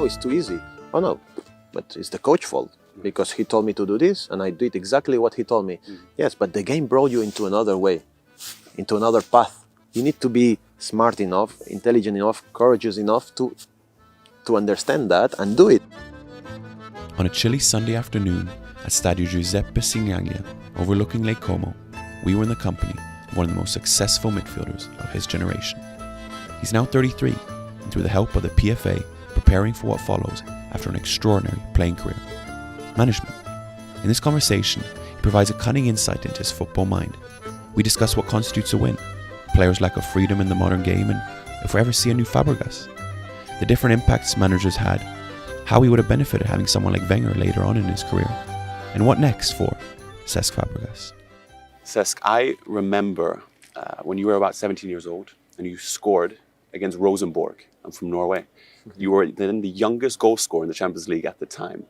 oh, it's too easy. Oh no, but it's the coach's fault because he told me to do this and I did exactly what he told me. Yes, but the game brought you into another way, into another path. You need to be smart enough, intelligent enough, courageous enough to understand that and do it. On a chilly Sunday afternoon at Stadio Giuseppe Signaglia, overlooking Lake Como, we were in the company of one of the most successful midfielders of his generation. He's now 33, and through the help of the PFA, preparing for what follows after an extraordinary playing career: management. In this conversation, he provides a cunning insight into his football mind. We discuss what constitutes a win, players' lack of freedom in the modern game, and if we ever see a new Fabregas, the different impacts managers had, how he would have benefited having someone like Wenger later on in his career, and what next for Cesc Fabregas. Cesc, I remember when you were about 17 years old and you scored against Rosenborg. I'm from Norway. You were then the youngest goal scorer in the Champions League at the time.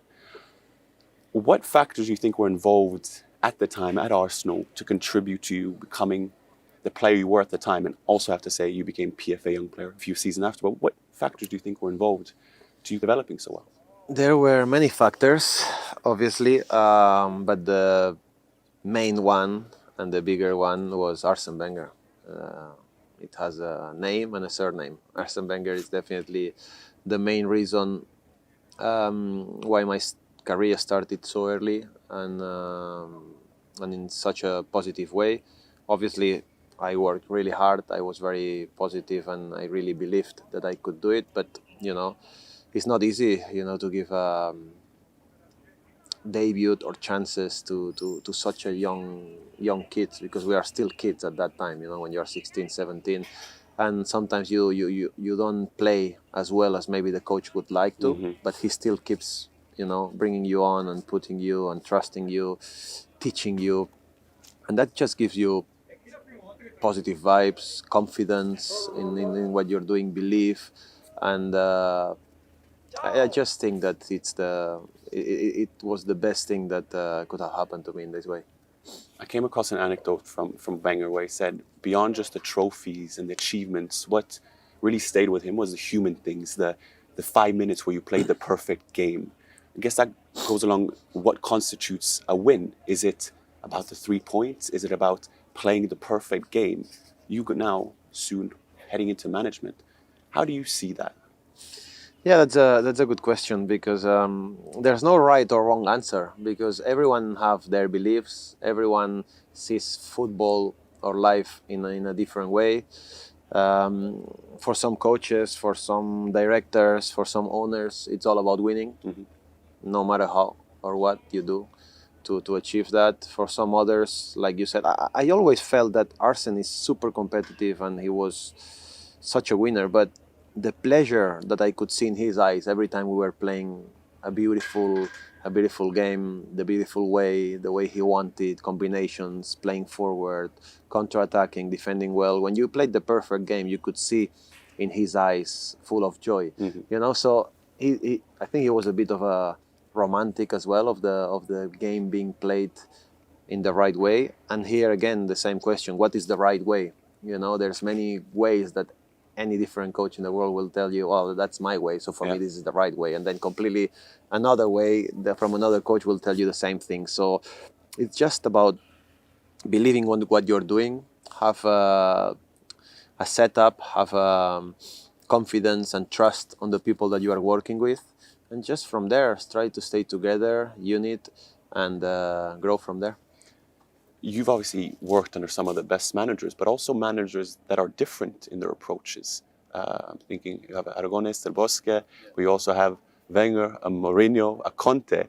What factors do you think were involved at the time at Arsenal to contribute to you becoming the player you were at the time, and also have to say you became PFA Young Player a few seasons after? But what factors do you think were involved to you developing so well? There were many factors, obviously, but the main one and the bigger one was Arsene Wenger. It has a name and a surname. Arsene Wenger is definitely the main reason why my career started so early and in such a positive way. Obviously, I worked really hard. I was very positive and I really believed that I could do it. But, it's not easy, to give debut or chances to such a young kids, because we are still kids at that time, when you're 16, 17. And sometimes you don't play as well as maybe the coach would like to, but he still keeps, bringing you on and putting you and trusting you, teaching you. And that just gives you positive vibes, confidence in what you're doing, belief. And I just think that it was the best thing that could have happened to me in this way. I came across an anecdote from Wenger where he said, beyond just the trophies and the achievements, what really stayed with him was the human things, the 5 minutes where you played the perfect game. I guess that goes along what constitutes a win. Is it about the 3 points? Is it about playing the perfect game? You could now soon heading into management. How do you see that? Yeah, that's a good question, because there's no right or wrong answer, because everyone have their beliefs. Everyone sees football or life in a different way. For some coaches, for some directors, for some owners, it's all about winning, no matter how or what you do to achieve that. For some others, like you said, I always felt that Arsene is super competitive and he was such a winner, but the pleasure that I could see in his eyes every time we were playing a beautiful game, the beautiful way, the way he wanted, combinations, playing forward, counter-attacking, defending well. When you played the perfect game, you could see in his eyes full of joy. So I think he was a bit of a romantic as well of the game being played in the right way. And here again, the same question: what is the right way? There's many ways that any different coach in the world will tell you, oh, that's my way, so for me this is the right way. And then completely another way from another coach will tell you the same thing. So it's just about believing on what you're doing, have a setup, have confidence and trust on the people that you are working with, and just from there try to stay together, unit, and grow from there. You've obviously worked under some of the best managers, but also managers that are different in their approaches. I'm thinking you have Aragonés, Del Bosque, we also have Wenger, a Mourinho, a Conte.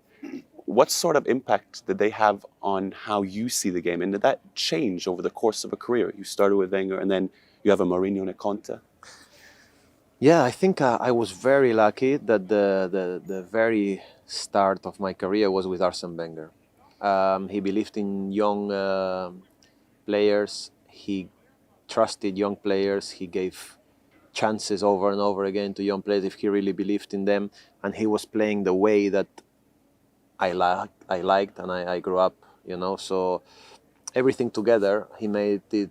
What sort of impact did they have on how you see the game? And did that change over the course of a career? You started with Wenger and then you have a Mourinho and a Conte. Yeah, I think I was very lucky that the very start of my career was with Arsene Wenger. He believed in young players. He trusted young players. He gave chances over and over again to young players if he really believed in them. And he was playing the way that I liked and I grew up, So everything together, he made it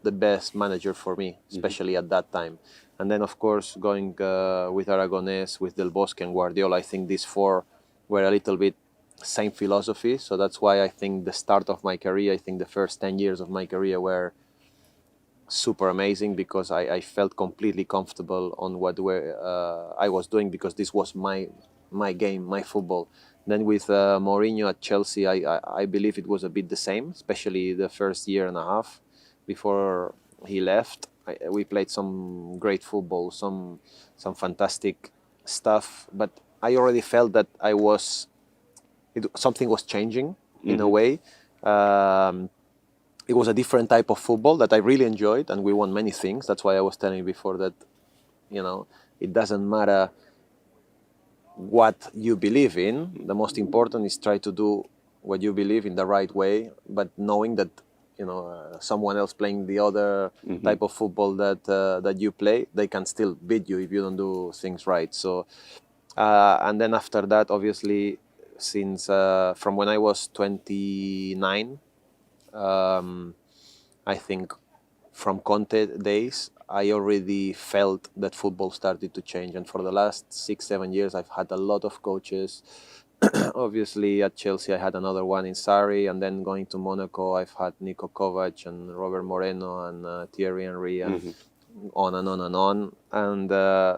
the best manager for me, especially at that time. And then, of course, going with Aragonés, with Del Bosque and Guardiola, I think these four were a little bit same philosophy. So that's why I think the start of my career, I think the first 10 years of my career were super amazing, because I felt completely comfortable on what I was doing, because this was my game, my football. Then with Mourinho at Chelsea, I believe it was a bit the same, especially the first year and a half before he left. We played some great football, some fantastic stuff, but I already felt that something was changing in a way. It was a different type of football that I really enjoyed, and we won many things. That's why I was telling you before that, it doesn't matter what you believe in. The most important is try to do what you believe in the right way, but knowing that someone else playing the other type of football that you play, they can still beat you if you don't do things right. So, and then after that, obviously, since from when I was 29. I think from Conte days, I already felt that football started to change. And for the last 6-7 years, I've had a lot of coaches. Obviously, at Chelsea, I had another one in Sarri. And then going to Monaco, I've had Niko Kovac and Robert Moreno and Thierry Henry and on and on and on. And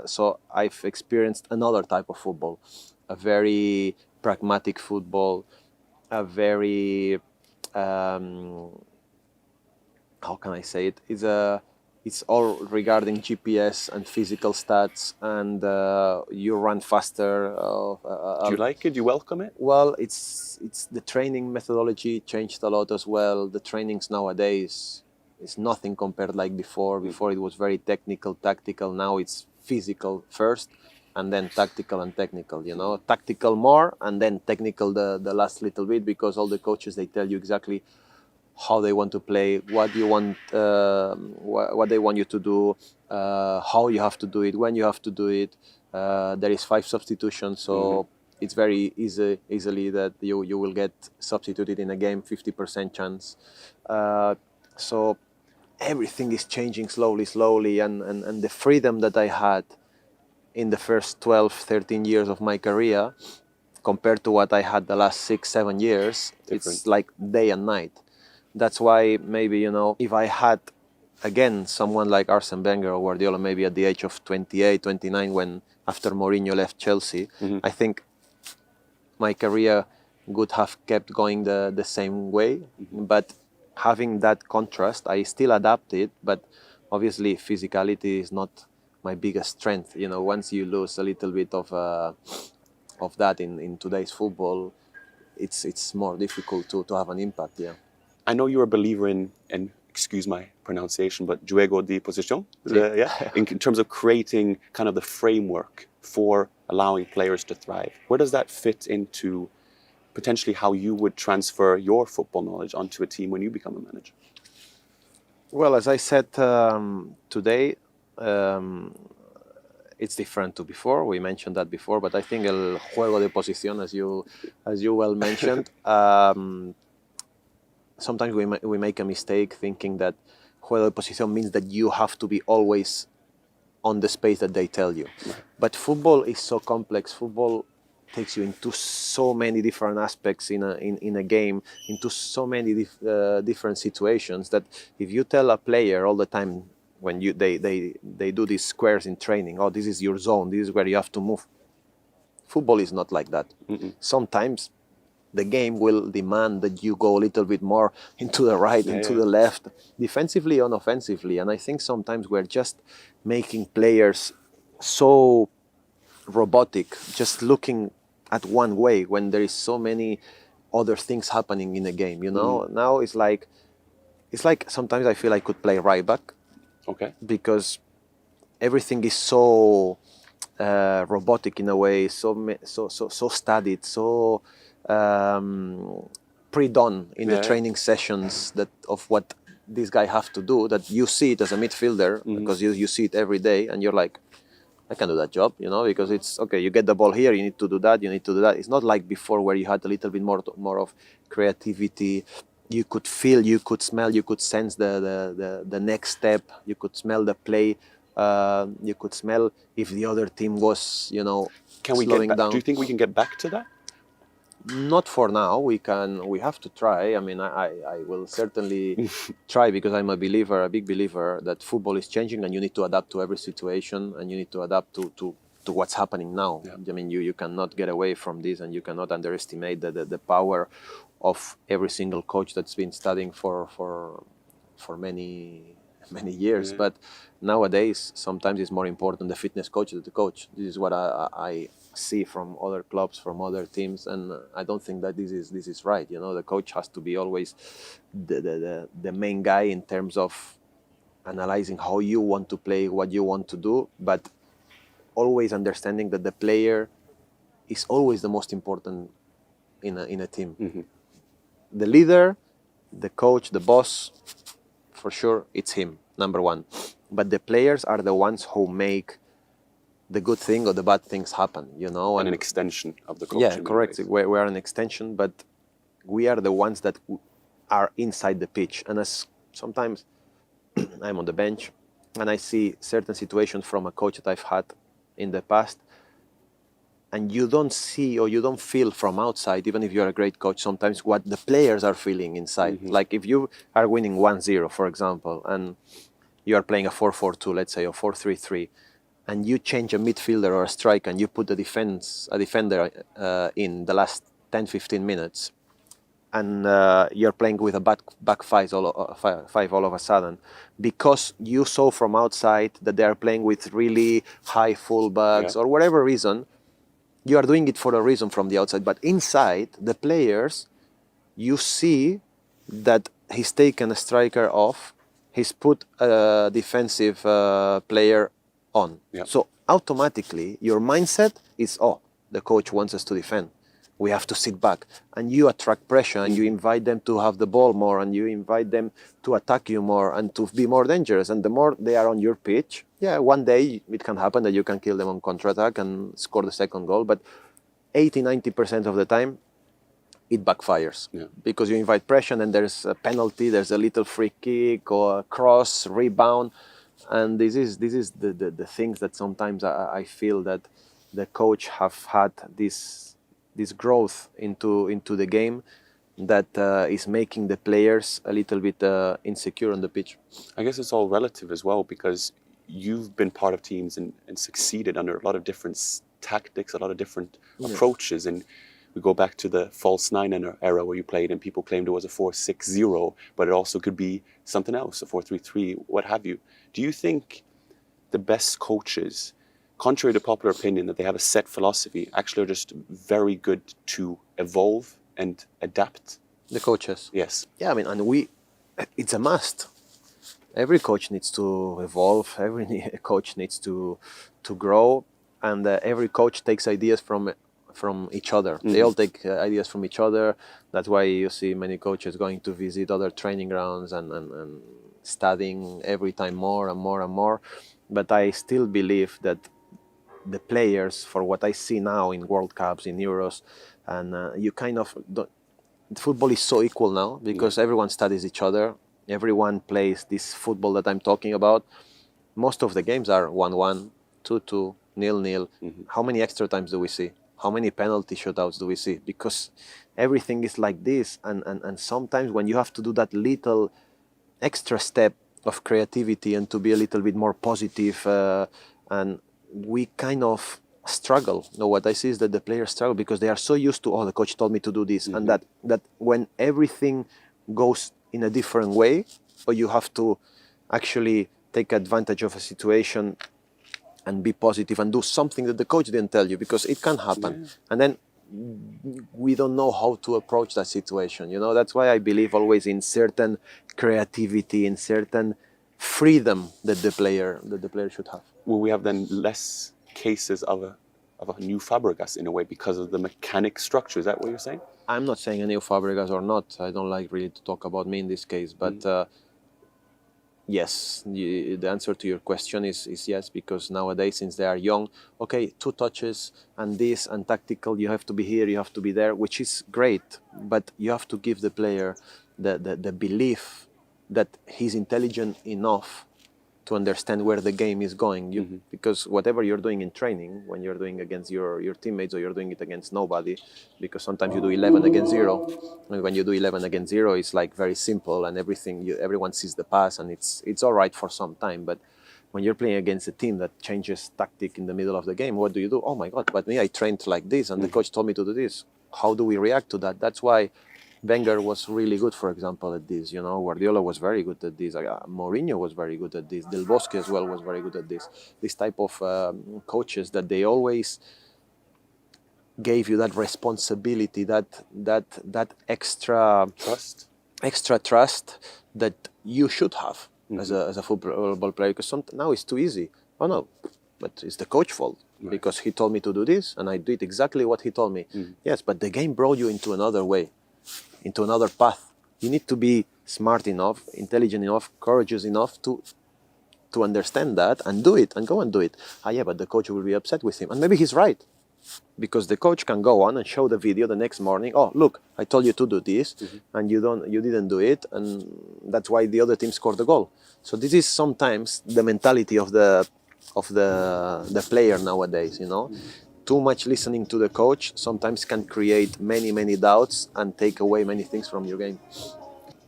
so I've experienced another type of football, a very pragmatic football, a very... how can I say it? It's all regarding GPS and physical stats, and you run faster. Do you like it? Do you welcome it? Well, it's the training methodology changed a lot as well. The trainings nowadays is nothing compared like before. Before it was very technical, tactical. Now it's physical first, and then tactical and technical. Tactical more, and then technical the last little bit, because all the coaches, they tell you exactly how they want to play, what you want, what they want you to do, how you have to do it, when you have to do it. There is 5 substitutions, so it's very easily that you will get substituted in a game, 50% chance. So everything is changing slowly, and the freedom that I had in the first 12, 13 years of my career compared to what I had the last 6-7 years, it's like day and night. That's why maybe, if I had, again, someone like Arsene Wenger or Guardiola, maybe at the age of 28, 29, when after Mourinho left Chelsea, I think my career would have kept going the same way. But having that contrast, I still adapted, but obviously physicality is not my biggest strength. Once you lose a little bit of that in today's football, it's more difficult to have an impact, yeah. I know you're a believer in, excuse my pronunciation, but juego de posición, in terms of creating kind of the framework for allowing players to thrive. Where does that fit into potentially how you would transfer your football knowledge onto a team when you become a manager? Well, as I said today, it's different to before. We mentioned that before, but I think el juego de posición, as you well mentioned, sometimes we make a mistake thinking that juego de posición means that you have to be always on the space that they tell you. But football is so complex. Football takes you into so many different aspects in a game, into so many different situations, that if you tell a player all the time when they do these squares in training, oh, this is your zone, this is where you have to move. Football is not like that. Sometimes the game will demand that you go a little bit more into the right, into the left, defensively and offensively. And I think sometimes we're just making players so robotic, just looking at one way when there is so many other things happening in the game. Now it's like sometimes I feel I could play right back. Okay. Because everything is so robotic in a way, so studied, so pre-done in the training sessions that of what this guy have to do, that you see it as a midfielder because you see it every day, and you're like, I can do that job, because it's okay. You get the ball here, you need to do that, you need to do that. It's not like before where you had a little bit more of creativity. you could feel, you could smell, you could sense the next step, you could smell the play, you could smell if the other team was, Can we get slowing back? down. Do you think we can get back to that? Not for now. We have to try. I mean, I will certainly try, because I'm a big believer that football is changing and you need to adapt to every situation and you need to adapt to what's happening now. Yeah. I mean, you cannot get away from this, and you cannot underestimate the power of every single coach that's been studying for many years. Yeah. But nowadays, sometimes it's more important the fitness coach than the coach. This is what I see from other clubs, from other teams, and I don't think that this is right. The coach has to be always the main guy in terms of analyzing how you want to play, what you want to do, but always understanding that the player is always the most important in a team. Mm-hmm. The leader, the coach, the boss, for sure, it's him, number one. But the players are the ones who make the good thing or the bad things happen, And an extension of the coach. Yeah, in many correct. ways. We are an extension, but we are the ones that are inside the pitch. And as sometimes I'm on the bench and I see certain situations from a coach that I've had in the past, and you don't see or you don't feel from outside, even if you're a great coach, sometimes what the players are feeling inside. Mm-hmm. Like if you are winning 1-0, for example, and you are playing a 4-4-2, let's say, or 4-3-3, and you change a midfielder or a striker and you put a defender in the last 10-15 minutes, and you're playing with a back five all of a sudden, because you saw from outside that they are playing with really high fullbacks, or whatever reason, you are doing it for a reason from the outside. But inside, the players, you see that he's taken a striker off, he's put a defensive player on. Yeah. So automatically, your mindset is, the coach wants us to defend. We have to sit back. And you attract pressure, and you invite them to have the ball more, and you invite them to attack you more and to be more dangerous. And the more they are on your pitch, one day it can happen that you can kill them on counterattack and score the second goal. But 80-90% of the time, it backfires. Yeah. Because you invite pressure, and there's a penalty, there's a little free kick or a cross, rebound. And this is the things that sometimes I feel that the coach have had this growth into the game that is making the players a little bit insecure on the pitch. I guess it's all relative as well, because you've been part of teams and succeeded under a lot of different tactics, a lot of different approaches. And we go back to the false nine era where you played and people claimed it was a 4-6-0, but it also could be something else, a 4-3-3, what have you. Do you think the best coaches, contrary to popular opinion that they have a set philosophy, actually are just very good to evolve and adapt? The coaches. Yes. Yeah, I mean, and it's a must. Every coach needs to evolve. Every coach needs to grow, and every coach takes ideas from each other. Mm-hmm. They all take ideas from each other. That's why you see many coaches going to visit other training grounds and studying every time more and more and more. But I still believe that the players, for what I see now in World Cups, in Euros, and you kind of football is so equal now, because everyone studies each other. Everyone plays this football that I'm talking about. Most of the games are 1-1, 2-2, 0-0. Mm-hmm. How many extra times do we see? How many penalty shootouts do we see? Because everything is like this. And sometimes when you have to do that little extra step of creativity and to be a little bit more positive, and we kind of struggle. No, what I see is that the players struggle because they are so used to, the coach told me to do this. Mm-hmm. And that when everything goes in a different way, or you have to actually take advantage of a situation and be positive and do something that the coach didn't tell you, because it can happen. Yeah. And then we don't know how to approach that situation. That's why I believe always in certain creativity, in certain freedom that the player should have. Will we have then less cases of a new Fabregas in a way because of the mechanic structure? Is that what you're saying? I'm not saying a new Fabregas or not. I don't like really to talk about me in this case, but Yes, the answer to your question is yes, because nowadays, since they are young, okay, 2 touches and this and tactical, you have to be here, you have to be there, which is great, but you have to give the player the belief that he's intelligent enough to understand where the game is going. Because whatever you're doing in training, when you're doing against your teammates or you're doing it against nobody, because sometimes you do 11 against 0, and when you do 11 against 0, it's like very simple and everyone sees the pass and it's all right for some time. But when you're playing against a team that changes tactic in the middle of the game, what do? Oh my God, but me, I trained like this and the coach told me to do this. How do we react to that? That's why Wenger was really good, for example, at this. Guardiola was very good at this. Mourinho was very good at this. Del Bosque as well was very good at this. This type of coaches that they always gave you that responsibility, that extra trust that you should have as a football player. Because now it's too easy. Oh no, but it's the coach's fault. Right. Because he told me to do this, and I did exactly what he told me. Yes, but the game brought you into another way, into another path. You need to be smart enough, intelligent enough, courageous enough to understand that and do it and go and do it. Yeah, but the coach will be upset with him, and maybe he's right, because the coach can go on and show the video the next morning. Oh, look, I told you to do this, and you didn't do it, and that's why the other team scored the goal. So this is sometimes the mentality of the player nowadays. Too much listening to the coach sometimes can create many doubts and take away many things from your game.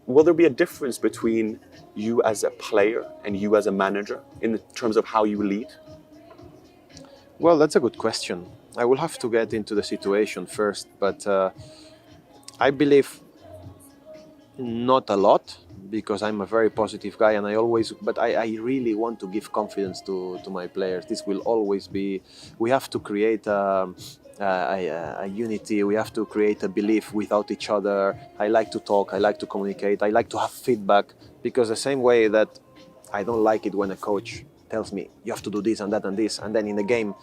Will there be a difference between you as a player and you as a manager in terms of how you lead? Well, that's a good question. I will have to get into the situation first, but I believe not a lot, because I'm a very positive guy, and I really want to give confidence to my players. This will always be, we have to create a unity, we have to create a belief without each other. I like to talk, I like to communicate, I like to have feedback, because the same way that I don't like it when a coach tells me, you have to do this and that and this, and then in the game,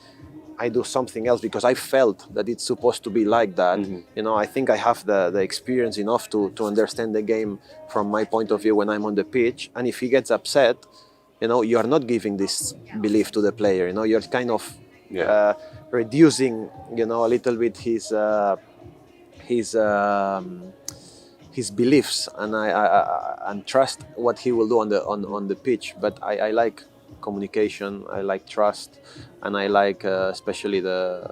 I do something else because I felt that it's supposed to be like that. I think I have the experience enough to understand the game from my point of view when I'm on the pitch. And if he gets upset, you are not giving this belief to the player. You're kind of reducing, a little bit his beliefs, and and trust what he will do on the pitch. But I like communication, I like trust, and I like especially the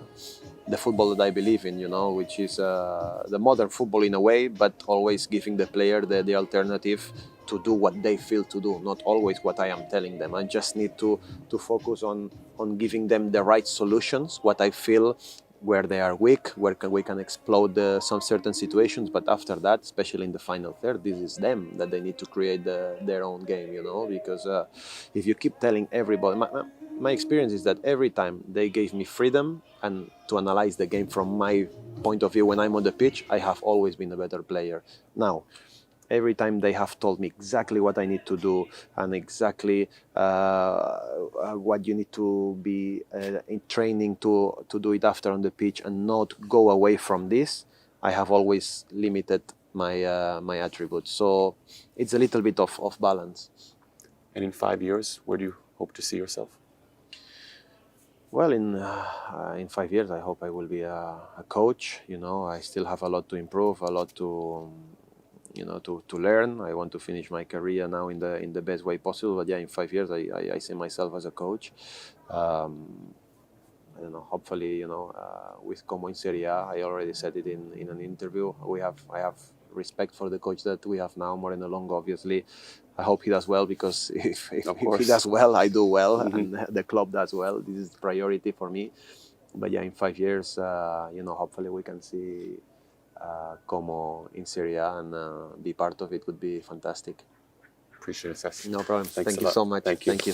football that I believe in, which is the modern football in a way, but always giving the player the alternative to do what they feel to do, not always what I am telling them. I just need to focus on giving them the right solutions, what I feel where they are weak, where we can explode some certain situations. But after that, especially in the final third, this is them that they need to create their own game, because if you keep telling everybody, my experience is that every time they gave me freedom and to analyze the game from my point of view when I'm on the pitch, I have always been a better player. Now, every time they have told me exactly what I need to do and exactly what you need to be in training to do it after on the pitch and not go away from this, I have always limited my attributes. So it's a little bit of balance. And in 5 years, where do you hope to see yourself? Well, in 5 years, I hope I will be a coach. I still have a lot to improve, a lot to learn. I want to finish my career now in the best way possible. But yeah, in 5 years, I see myself as a coach. I don't know. Hopefully, with Como in Serie A, I already said it in an interview. I have respect for the coach that we have now, Moreno Longo. Obviously, I hope he does well, because if he does well, I do well, and the club does well. This is priority for me. But yeah, in 5 years, hopefully we can see Como in Serie A, and be part of it would be fantastic. Appreciate it, Cesc. No problem. Thanks Thank you so much. Thank you.